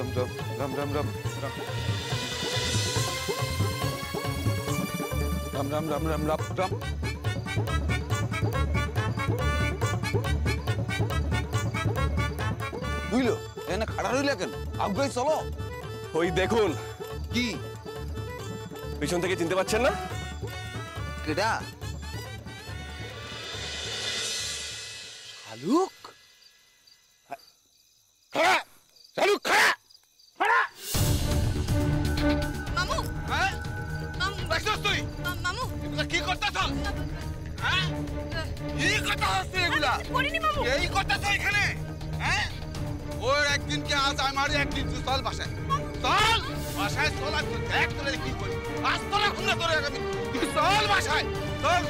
রাম রাম রাম রাম রাম রাম রাম রাম রাম রাম রাম। বুঝলো এখানে খাড়া রইলে কেন? আগুয়াই চলো। ওই দেখুন, কি পিছন থেকে চিনতে পারছেন না? কেডা? শালুক? খাড়া! শালুক খাড়া! খাড়া! মামু হ্যাঁ? মামু দেখছস তুই? মামু এগুলা কি করতেছ? হ্যাঁ? কি কথা হচ্ছে এগুলা? করিনি মামু। এই করতেছ এখানে? হ্যাঁ? ওর একদিন কে আজ আমারই একদিন, তুই চল বাসায়। চল! বাসায় চল আর তুই দেখ তোরে কি করি। আজ তোরা খুলে তোরে আমি। তুই চল বাসায়। চল।